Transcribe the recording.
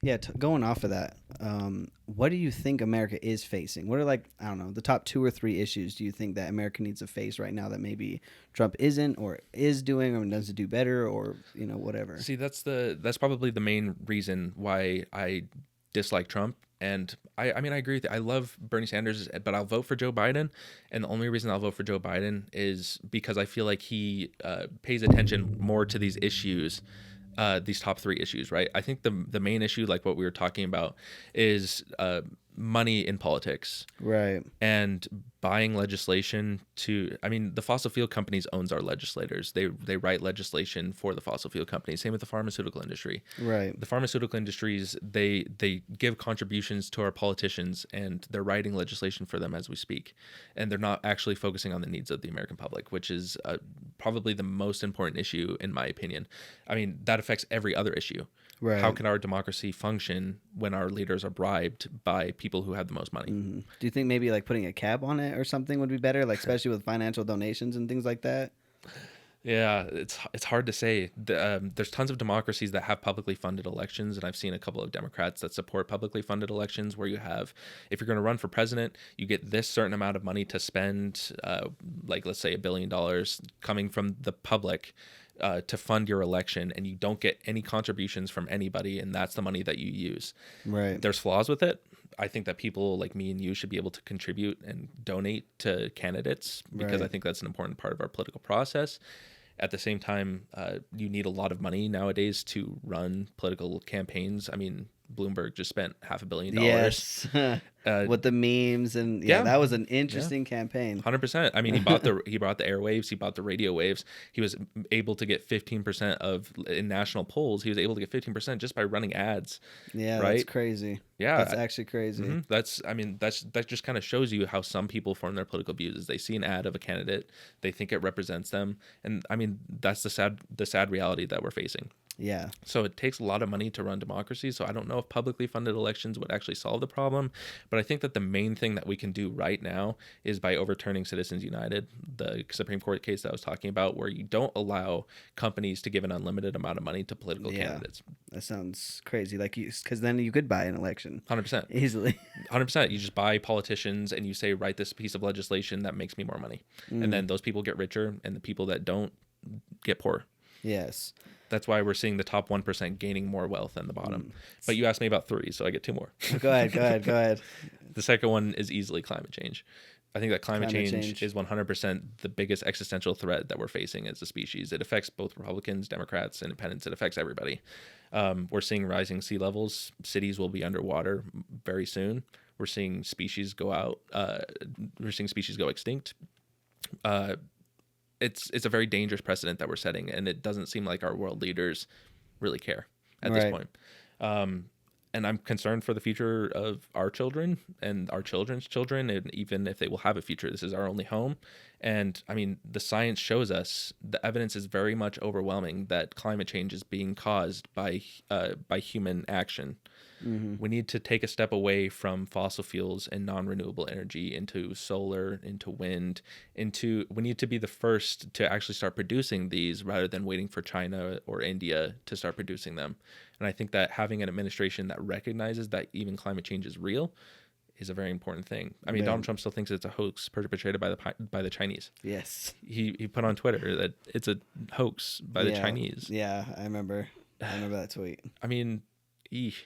Yeah, going off of that, what do you think America is facing? What are, like, I don't know, the top 2 or 3 issues do you think that America needs to face right now that maybe Trump isn't or is doing or does it do better or, whatever? See, that's probably the main reason why I dislike Trump. And I mean, I agree with you. I love Bernie Sanders, but I'll vote for Joe Biden. And the only reason I'll vote for Joe Biden is because I feel like he pays attention more to these issues, these top 3 issues, right? I think the main issue, like what we were talking about, is money in politics Right. and buying legislation to, I mean, the fossil fuel companies owns our legislators. They write legislation for the fossil fuel companies. Same with the pharmaceutical industry. Right. The pharmaceutical industries, they give contributions to our politicians, and they're writing legislation for them as we speak, and they're not actually focusing on the needs of the American public, which is probably the most important issue in my opinion. I mean, that affects every other issue. How Right. can our democracy function when our leaders are bribed by people who have the most money? Do you think maybe like putting a cap on it or something would be better, like especially with financial donations and things like that? Yeah, it's hard to say. There's tons of democracies that have publicly funded elections, and I've seen a couple of Democrats that support publicly funded elections, where you have, if you're going to run for president, you get this certain amount of money to spend, like let's say $1 billion coming from the public to fund your election, and you don't get any contributions from anybody, and that's the money that you use. Right. There's flaws with it. I think that people like me and you should be able to contribute and donate to candidates because I Right. think that's an important part of our political process. At the same time, you need a lot of money nowadays to run political campaigns. I mean, Bloomberg just spent $500 million. Yes. Uh, With the memes and yeah, yeah, that was an yeah. interesting campaign. 100%. I mean, he bought the airwaves, he bought the radio waves. He was able to get 15% of in national polls. He was able to get 15% just by running ads, Yeah, that's right? crazy. Yeah, That's actually crazy. that just kind of shows you how some people form their political views. Is they see an ad of a candidate, they think it represents them, and I mean that's the sad reality that we're facing. Yeah. So it takes a lot of money to run democracy. So I don't know if publicly funded elections would actually solve the problem, but I think that the main thing that we can do right now is by overturning Citizens United, the Supreme Court case that I was talking about, where you don't allow companies to give an unlimited amount of money to political Yeah. candidates. That sounds crazy. Like because then you could buy an election 100%. easily. 100%. You just buy politicians and you say, write this piece of legislation that makes me more money. And then those people get richer and the people that don't get poor. Yes. That's why we're seeing the top 1% gaining more wealth than the bottom. But you asked me about 3, so I get 2 more. Go ahead. Go ahead. Go ahead. The second one is easily climate change. I think that climate Climate change change. is 100% the biggest existential threat that we're facing as a species. It affects both Republicans, Democrats, Independents. It affects everybody. We're seeing rising sea levels. Cities will be underwater very soon. We're seeing species go out. We're seeing species go extinct. It's a very dangerous precedent that we're setting, and it doesn't seem like our world leaders really care at this Right. point. And I'm concerned for the future of our children and our children's children, and even if they will have a future. This is our only home. And I mean, the science shows us, the evidence is very much overwhelming that climate change is being caused by human action. We need to take a step away from fossil fuels and non-renewable energy into solar, into wind, we need to be the first to actually start producing these rather than waiting for China or India to start producing them. And I think that having an administration that recognizes that even climate change is real is a very important thing. I mean, Yeah. Donald Trump still thinks it's a hoax perpetrated by the Chinese. Yes. He put on Twitter that it's a hoax by the Yeah. Chinese. Yeah. I remember that tweet. I mean, eesh.